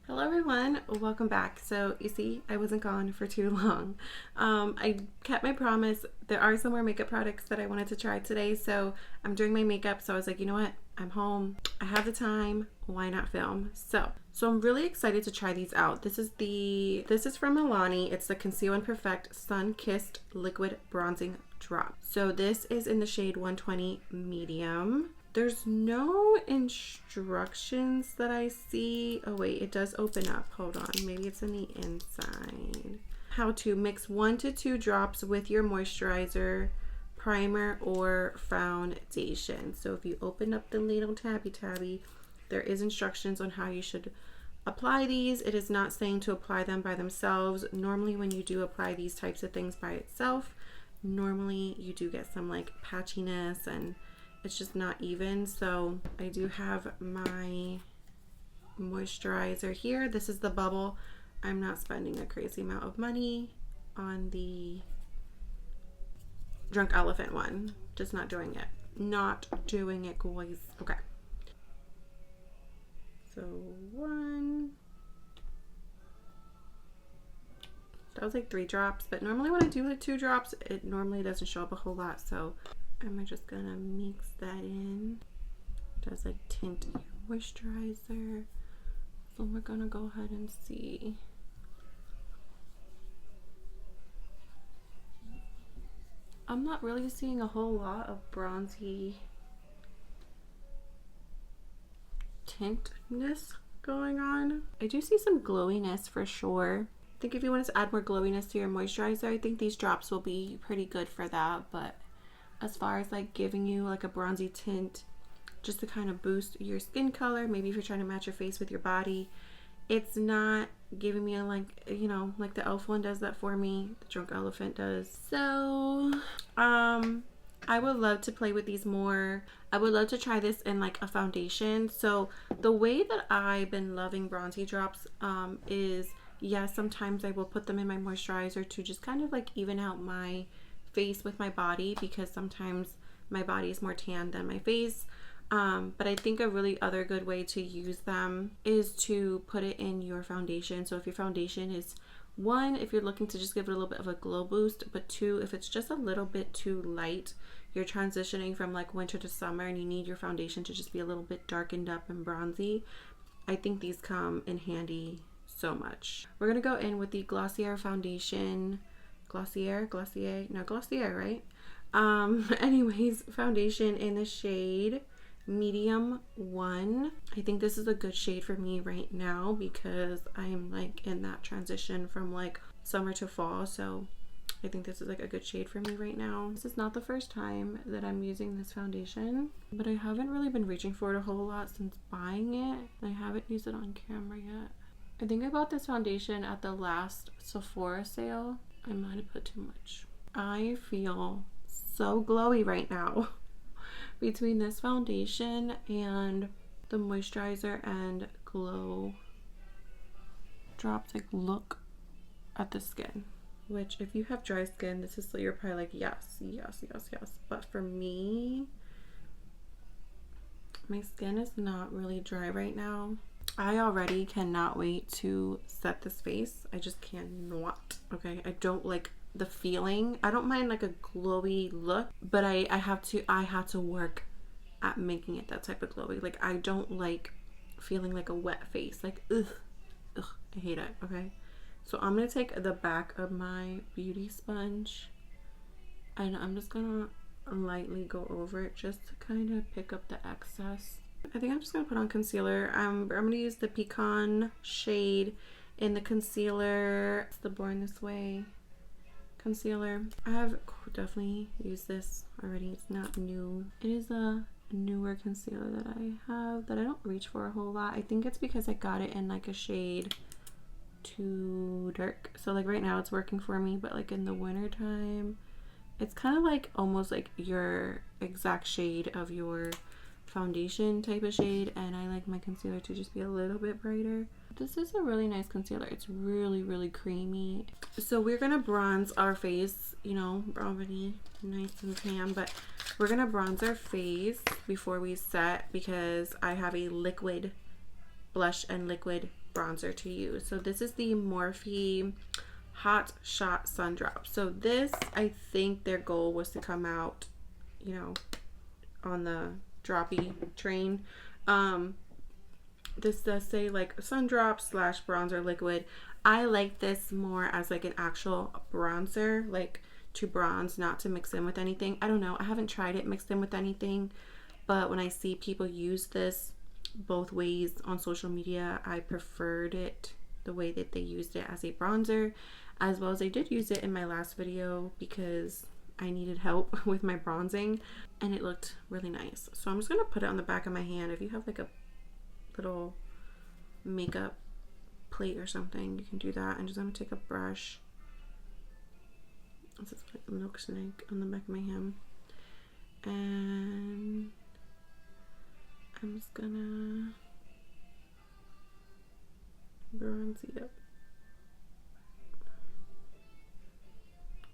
Hello everyone, welcome back. So you see, I wasn't gone for too long. I kept my promise. There are some more makeup products that I wanted to try today, so I'm doing my makeup. So I was like, you know what? I'm home. I have the time. Why not film? So I'm really excited to try these out. This is from Milani. It's the Conceal and Perfect Sun Kissed Liquid Bronzing Drop. So this is in the shade 120 medium. There's no instructions that I see. Oh wait, it does open up. Hold on, maybe it's on the inside. How to mix 1 to 2 drops with your moisturizer, primer, or foundation. So if you open up the little tabby, there is instructions on how you should apply these. It is not saying to apply them by themselves. Normally when you do apply these types of things by itself, normally you do get some like patchiness and it's just not even. So I do have my moisturizer here. This is the Bubble. I'm not spending a crazy amount of money on the Drunk Elephant one. Just not doing it. Not doing it, guys. Okay. So one. That was like 3 drops, but normally when I do like 2 drops, it normally doesn't show up a whole lot. So I'm just gonna mix that in. It does like tint your moisturizer. So we're gonna go ahead and see. I'm not really seeing a whole lot of bronzy tintness going on. I do see some glowiness for sure. I think if you want to add more glowiness to your moisturizer, I think these drops will be pretty good for that. But as far as like giving you like a bronzy tint just to kind of boost your skin color, maybe if you're trying to match your face with your body, it's not giving me a like, you know, like the e.l.f. one does that for me, the Drunk Elephant does. So I would love to play with these more. I would love to try this in like a foundation. So the way that I've been loving bronzy drops is, yes, sometimes I will put them in my moisturizer to just kind of like even out my face with my body, because sometimes my body is more tan than my face. But I think a really other good way to use them is to put it in your foundation. So if your foundation is, 1, if you're looking to just give it a little bit of a glow boost, but 2, if it's just a little bit too light, you're transitioning from like winter to summer and you need your foundation to just be a little bit darkened up and bronzy, I think these come in handy so much. We're gonna go in with the Glossier foundation. Glossier, right? Anyways, foundation in the shade medium 1. I think this is a good shade for me right now because I'm like in that transition from like summer to fall. So I think this is like a good shade for me right now. This is not the first time that I'm using this foundation, but I haven't really been reaching for it a whole lot since buying it. I haven't used it on camera yet. I think I bought this foundation at the last Sephora sale. I might have put too much. I feel so glowy right now between this foundation and the moisturizer and glow drops. Like, look at the skin, which if you have dry skin, this is, you're probably like, yes. But for me, my skin is not really dry right now. I already cannot wait to set this face. I just cannot. Okay, I don't like the feeling. I don't mind like a glowy look, but I have to work at making it that type of glowy. Like, I don't like feeling like a wet face. Like, ugh, I hate it. Okay, so I'm gonna take the back of my beauty sponge and I'm just gonna lightly go over it just to kind of pick up the excess. I think I'm just gonna put on concealer. I'm gonna use the Pecan shade in the concealer. It's the Born This Way concealer. I have definitely used this already. It's not new. It is a newer concealer that I have that I don't reach for a whole lot. I think it's because I got it in like a shade too dark. So like right now it's working for me, but like in the winter time, it's kind of like almost like your exact shade of your foundation type of shade, and I like my concealer to just be a little bit brighter. This is a really nice concealer. It's really creamy. So we're gonna bronze our face, you know, already nice and tan, but we're gonna bronze our face before we set because I have a liquid blush and liquid bronzer to use. So this is the Morphe Hot Shot Sun Drop. So this, I think their goal was to come out, you know, on the droppy train. This does say like sun drop slash bronzer liquid. I like this more as like an actual bronzer, like to bronze, not to mix in with anything. I don't know, I haven't tried it mixed in with anything, but when I see people use this both ways on social media, I preferred it the way that they used it as a bronzer, as well as I did use it in my last video because I needed help with my bronzing and it looked really nice. So I'm just gonna put it on the back of my hand. If you have like a little makeup plate or something, you can do that. And just I'm gonna take a brush. This is like a milk snake on the back of my hand, and I'm just gonna bronze it up.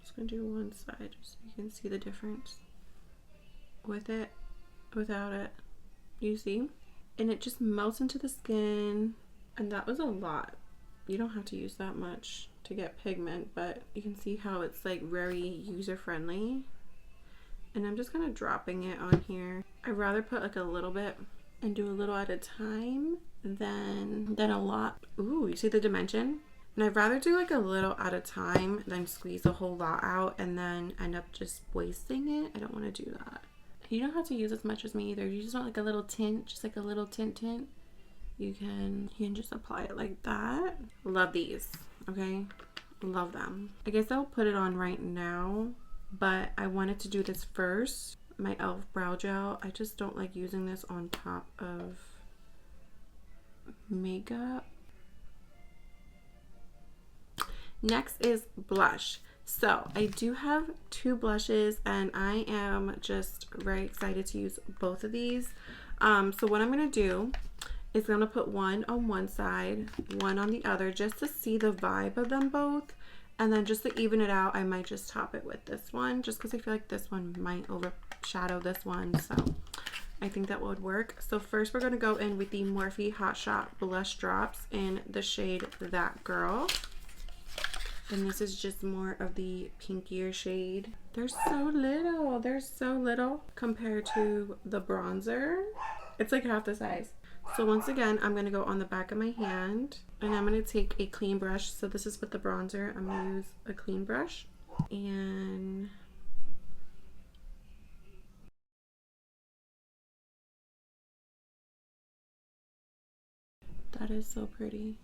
Just gonna do one side just so you can see the difference with it, without it. You see? And it just melts into the skin, and that was a lot. You don't have to use that much to get pigment, but you can see how it's like very user-friendly. And I'm just kind of dropping it on here. I'd rather put like a little bit and do a little at a time than a lot. Ooh, you see the dimension? And I'd rather do like a little at a time than squeeze a whole lot out and then end up just wasting it. I don't want to do that. You don't have to use as much as me either. You just want like a little tint, just like a little tint. You can just apply it like that. Love these, okay? Love them. I guess I'll put it on right now, but I wanted to do this first. My e.l.f. brow gel. I just don't like using this on top of makeup. Next is blush. So I do have two blushes and I am just very excited to use both of these. So what I'm going to do is I'm going to put one on one side, one on the other, just to see the vibe of them both. And then just to even it out, I might just top it with this one, just because I feel like this one might overshadow this one. So I think that would work. So first we're going to go in with the Morphe Hot Shot Blush Drops in the shade That Girl. And this is just more of the pinkier shade. They're so little. They're so little compared to the bronzer. It's like half the size. So once again, I'm going to go on the back of my hand and I'm going to take a clean brush. So this is with the bronzer. I'm going to use a clean brush. And that is so pretty.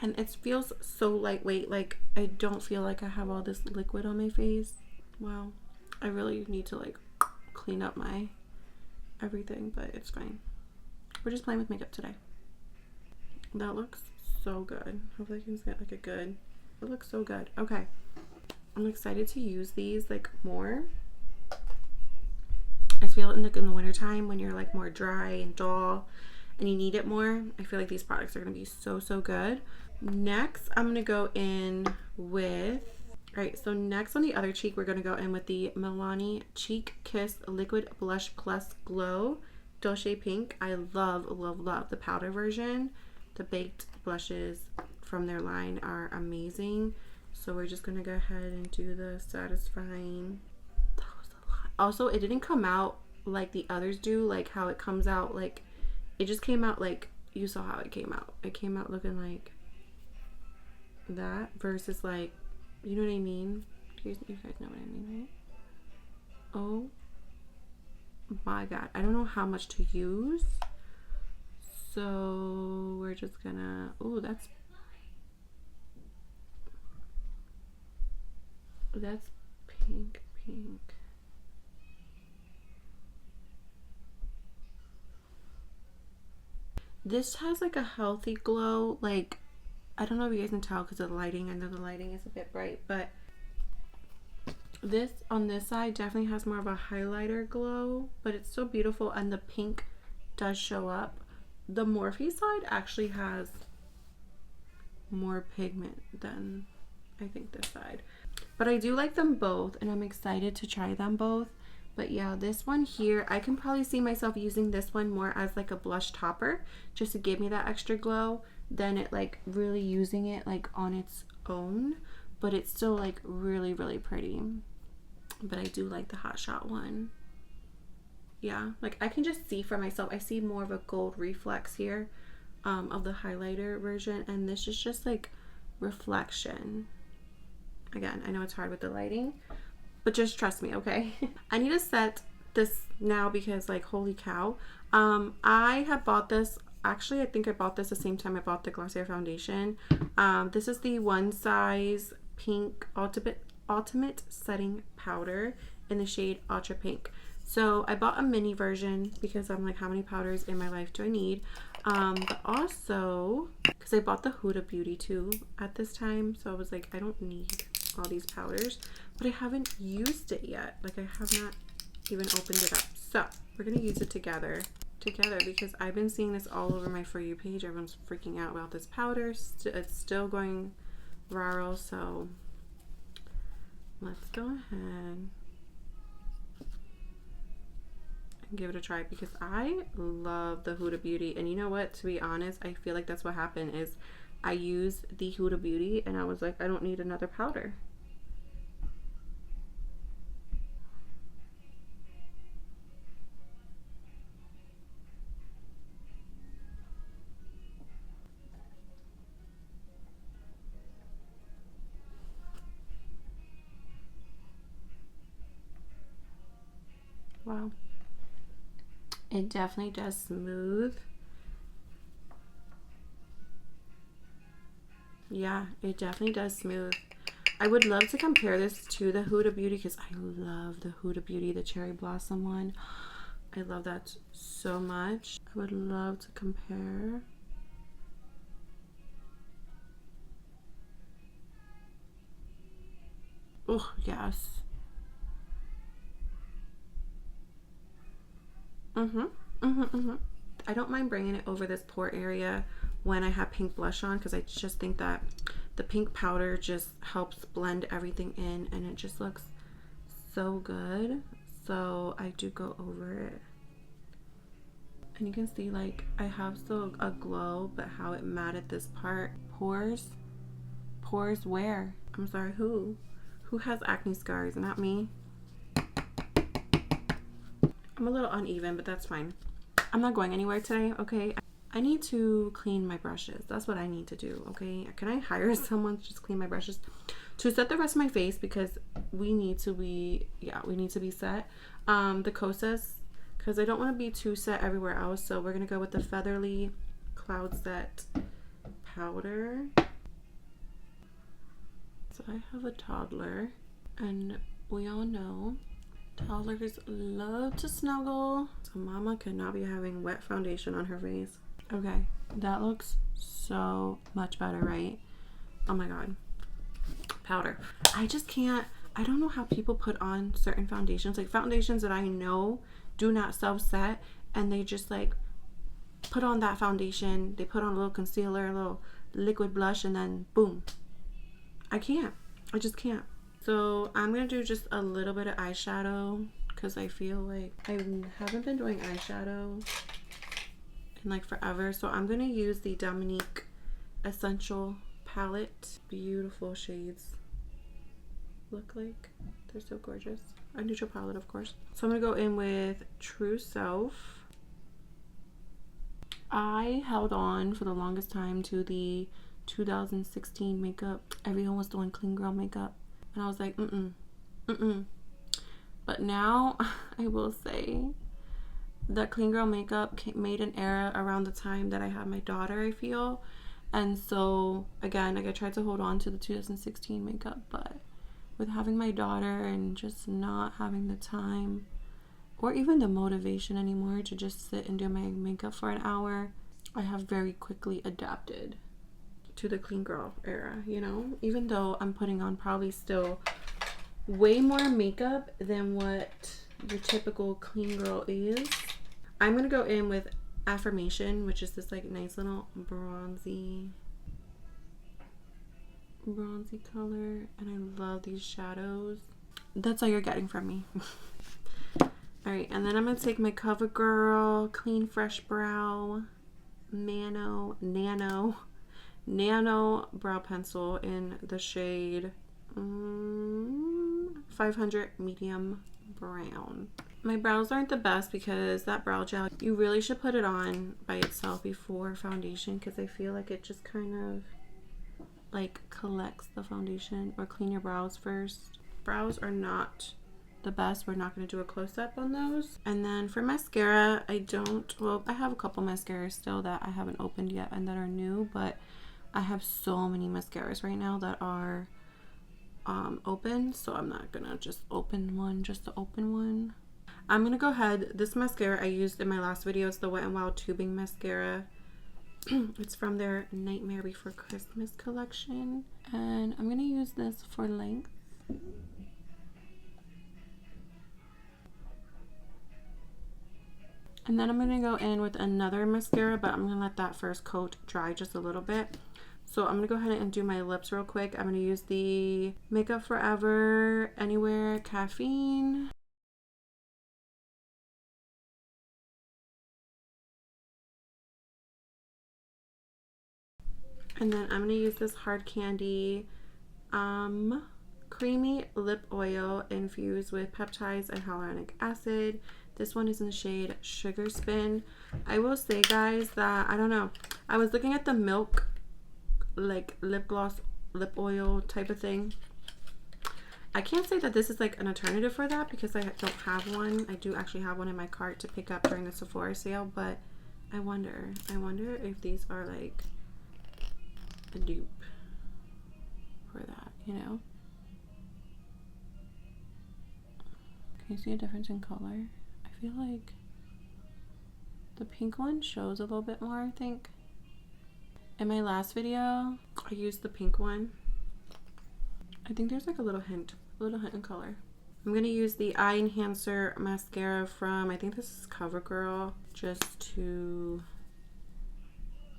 And it feels so lightweight. Like I don't feel like I have all this liquid on my face. Wow. I really need to like clean up my everything, but it's fine. We're just playing with makeup today. That looks so good. Hopefully I can get like a good, it looks so good. Okay. I'm excited to use these like more. I feel in the winter time when you're like more dry and dull and you need it more. I feel like these products are going to be so good. Next, I'm going to go in with, all right, so next on the other cheek, we're going to go in with the Milani Cheek Kiss Liquid Blush Plus Glow Dolce Pink. I love the powder version. The baked blushes from their line are amazing. So we're just going to go ahead and do the satisfying. That was a lot. Also, it didn't come out like the others do, like how it comes out, like it just came out like, you saw how it came out. It came out looking like that versus like, you know what I mean? You guys know what I mean, right? Oh my god, I don't know how much to use, so we're just gonna, oh, that's pink. This has like a healthy glow. Like, I don't know if you guys can tell because of the lighting. I know the lighting is a bit bright, but this on this side definitely has more of a highlighter glow, but it's still beautiful and the pink does show up. The Morphe side actually has more pigment than I think this side, but I do like them both and I'm excited to try them both. But yeah, this one here, I can probably see myself using this one more as like a blush topper just to give me that extra glow. than it like really using it like on its own, but it's still like really, really pretty. But I do like the Hot Shot one. Yeah, like I can just see for myself, I see more of a gold reflex here of the highlighter version, and this is just like reflection. Again, I know it's hard with the lighting, but just trust me, okay? I need to set this now because like holy cow. I have bought this, actually I think I bought this the same time I bought the Glossier foundation. This is the One Size Pink Ultimate Setting Powder in the shade Ultra Pink. So I bought a mini version because I'm like, how many powders in my life do I need? But also because I bought the Huda Beauty too at this time, so I was like, I don't need all these powders, but I haven't used it yet. Like I have not even opened it up. So we're gonna use it together because I've been seeing this all over my For You page. Everyone's freaking out about this powder. It's still going viral, so let's go ahead and give it a try because I love the Huda Beauty. And you know what, to be honest, I feel like that's what happened is I used the Huda Beauty and I was like, I don't need another powder. Wow. It definitely does smooth. Yeah, it definitely does smooth. I would love to compare this to the Huda Beauty because I love the Huda Beauty, the Cherry Blossom one. I love that so much. I would love to compare. Oh, yes. I don't mind bringing it over this pore area when I have pink blush on because I just think that the pink powder just helps blend everything in and it just looks so good. So I do go over it. And you can see like I have still a glow, but how it matted this part. Pores? Pores where? I'm sorry, who? Who has acne scars? Not me. I'm a little uneven, but that's fine. I'm not going anywhere today, okay? I need to clean my brushes. That's what I need to do, okay? Can I hire someone to just clean my brushes? To set the rest of my face because we need to be, yeah, we need to be set. The Kosas, because I don't want to be too set everywhere else. So we're going to go with the Featherly Cloud Set powder. So I have a toddler and we all know toddlers love to snuggle, so mama could not be having wet foundation on her face. Okay, that looks so much better, right? Oh my god. Powder. I just can't, I don't know how people put on certain foundations, like foundations that I know do not self-set, and they just like put on that foundation, they put on a little concealer, a little liquid blush, and then boom. I can't. I just can't. So I'm going to do just a little bit of eyeshadow because I feel like I haven't been doing eyeshadow in like forever. So I'm going to use the Dominique Essential palette. Beautiful shades. Look like they're so gorgeous. A neutral palette, of course. So I'm going to go in with True Self. I held on for the longest time to the 2016 makeup. Everyone was doing clean girl makeup. And I was like, But now, I will say, that clean girl makeup made an era around the time that I had my daughter, I feel. And so, again, like I tried to hold on to the 2016 makeup, but with having my daughter and just not having the time or even the motivation anymore to just sit and do my makeup for an hour, I have very quickly adapted to the clean girl era, you know, even though I'm putting on probably still way more makeup than what your typical clean girl is. I'm gonna go in with Affirmation, which is this like nice little bronzy color, and I love these shadows. That's all you're getting from me. All right, and then I'm gonna take my CoverGirl Clean Fresh Brow Nano Nano Brow Pencil in the shade 500 Medium Brown. My brows aren't the best because that brow gel, you really should put it on by itself before foundation, because I feel like it just kind of like collects the foundation. Or clean your brows first. Brows are not the best. We're not going to do a close-up on those. And then for mascara, I have a couple mascaras still that I haven't opened yet and that are new, but I have so many mascaras right now that are open, so I'm not gonna just open one just to open one. I'm gonna go ahead, this mascara I used in my last video, it's the Wet n Wild tubing mascara. It's from their Nightmare Before Christmas collection, and I'm gonna use this for length. And then I'm gonna go in with another mascara, but I'm gonna let that first coat dry just a little bit. So I'm gonna go ahead and do my lips real quick. I'm gonna use the Makeup Forever Anywhere Caffeine. And then I'm gonna use this Hard Candy Creamy Lip Oil infused with peptides and hyaluronic acid. This one is in the shade Sugar Spin. I will say, guys, that I don't know. I was looking at the Milk like lip gloss, lip oil type of thing. I can't say that this is like an alternative for that because I don't have one. I do actually have one in my cart to pick up during the Sephora sale, but I wonder if these are like a dupe for that, you know? Can you see a difference in color? I feel like the pink one shows a little bit more, I think. In my last video, I used the pink one. I think there's like a little hint in color. I'm gonna use the Eye Enhancer mascara from, I think this is CoverGirl, just to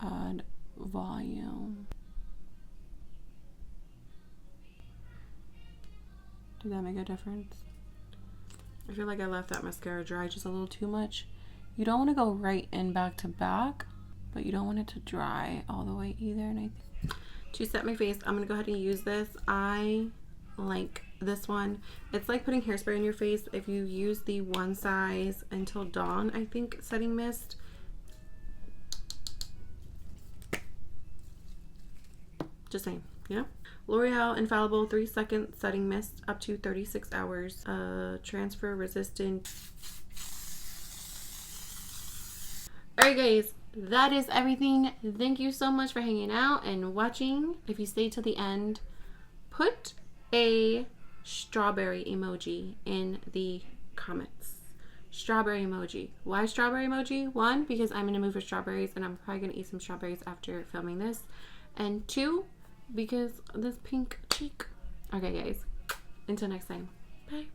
add volume. Did that make a difference? I feel like I left that mascara dry just a little too much. You don't want to go right in back to back, but you don't want it to dry all the way either. And I think to set my face, I'm gonna go ahead and use this. I like this one. It's like putting hairspray on your face. If you use the One Size Until Dawn, I think, setting mist, just saying, you know. L'Oreal Infallible 3-second setting mist, up to 36 hours. Transfer resistant. Alright guys, that is everything. Thank you so much for hanging out and watching. If you stayed till the end, put a strawberry emoji in the comments. Strawberry emoji. Why strawberry emoji? One, because I'm in a mood for strawberries and I'm probably gonna eat some strawberries after filming this. And two, because this pink cheek. Okay guys, until next time, bye.